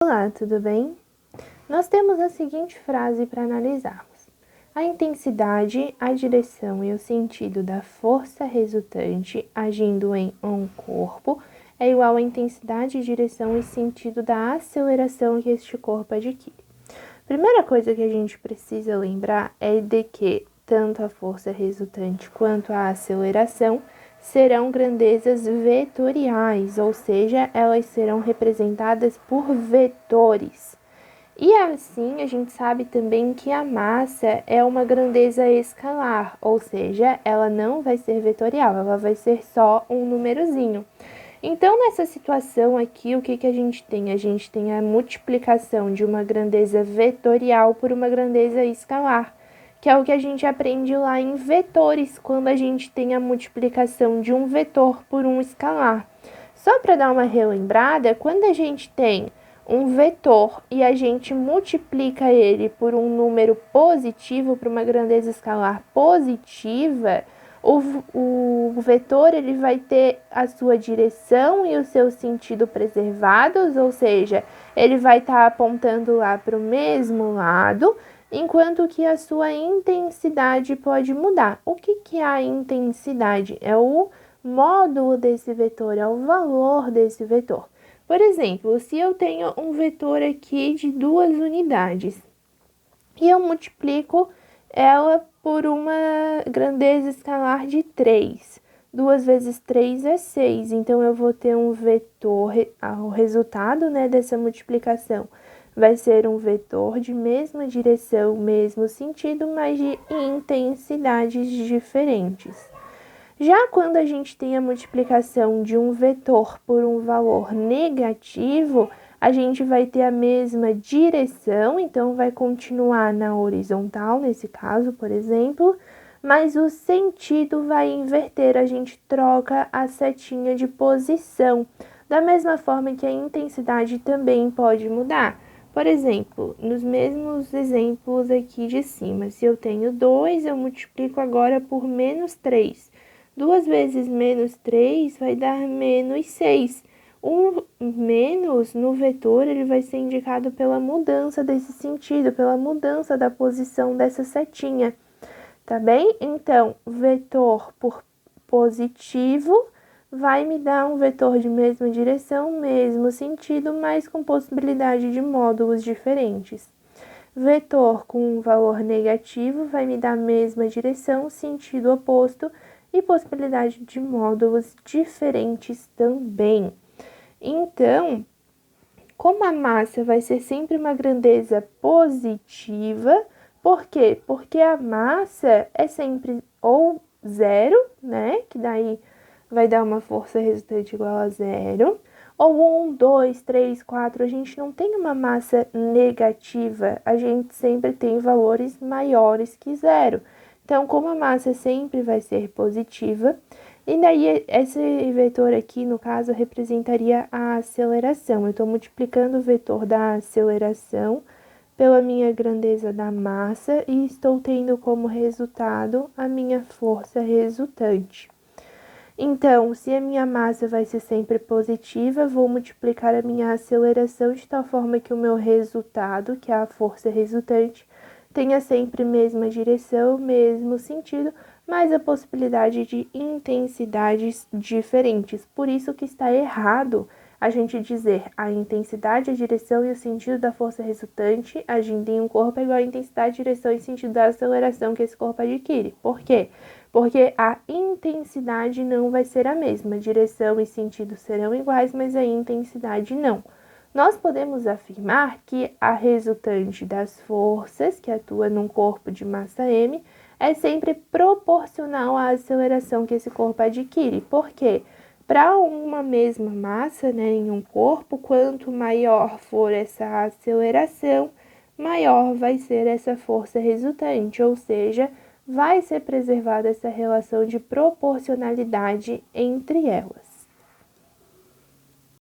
Olá, tudo bem? Nós temos a seguinte frase para analisarmos. A intensidade, a direção e o sentido da força resultante agindo em um corpo é igual à intensidade, direção e sentido da aceleração que este corpo adquire. Primeira coisa que a gente precisa lembrar é de que tanto a força resultante quanto a aceleração serão grandezas vetoriais, ou seja, elas serão representadas por vetores. E assim, a gente sabe também que a massa é uma grandeza escalar, ou seja, ela não vai ser vetorial, ela vai ser só um númerozinho. Então, nessa situação aqui, o que a gente tem? A gente tem a multiplicação de uma grandeza vetorial por uma grandeza escalar, que é o que a gente aprende lá em vetores, quando a gente tem a multiplicação de um vetor por um escalar. Só para dar uma relembrada, quando a gente tem um vetor e a gente multiplica ele por um número positivo, por uma grandeza escalar positiva, o vetor ele vai ter a sua direção e o seu sentido preservados, ou seja, ele vai estar apontando lá para o mesmo lado, enquanto que a sua intensidade pode mudar. O que é a intensidade? É o módulo desse vetor, é o valor desse vetor. Por exemplo, se eu tenho um vetor aqui de 2 unidades e eu multiplico ela por uma grandeza escalar de 3. 2 vezes 3 é 6, então eu vou ter um vetor, o resultado, dessa multiplicação vai ser um vetor de mesma direção, mesmo sentido, mas de intensidades diferentes. Já quando a gente tem a multiplicação de um vetor por um valor negativo, a gente vai ter a mesma direção, então vai continuar na horizontal, nesse caso, por exemplo, mas o sentido vai inverter, a gente troca a setinha de posição, da mesma forma que a intensidade também pode mudar. Por exemplo, nos mesmos exemplos aqui de cima, se eu tenho 2, eu multiplico agora por menos 3. 2 vezes menos 3 vai dar menos 6. O menos no vetor ele vai ser indicado pela mudança desse sentido, pela mudança da posição dessa setinha, tá bem? Então, vetor por positivo vai me dar um vetor de mesma direção, mesmo sentido, mas com possibilidade de módulos diferentes. Vetor com um valor negativo vai me dar a mesma direção, sentido oposto e possibilidade de módulos diferentes também. Então, como a massa vai ser sempre uma grandeza positiva, por quê? Porque a massa é sempre ou zero, que daí vai dar uma força resultante igual a zero, ou 1, 2, 3, 4, a gente não tem uma massa negativa, a gente sempre tem valores maiores que zero. Então, como a massa sempre vai ser positiva, e daí esse vetor aqui, no caso, representaria a aceleração. Eu estou multiplicando o vetor da aceleração pela minha grandeza da massa e estou tendo como resultado a minha força resultante. Então, se a minha massa vai ser sempre positiva, vou multiplicar a minha aceleração de tal forma que o meu resultado, que é a força resultante, tenha sempre a mesma direção, mesmo sentido, mas a possibilidade de intensidades diferentes. Por isso que está errado a gente dizer a intensidade, a direção e o sentido da força resultante agindo em um corpo é igual à intensidade, direção e sentido da aceleração que esse corpo adquire. Por quê? Porque a intensidade não vai ser a mesma, direção e sentido serão iguais, mas a intensidade não. Nós podemos afirmar que a resultante das forças que atua num corpo de massa m é sempre proporcional à aceleração que esse corpo adquire. Por quê? Para uma mesma massa, em um corpo, quanto maior for essa aceleração, maior vai ser essa força resultante, ou seja, vai ser preservada essa relação de proporcionalidade entre elas.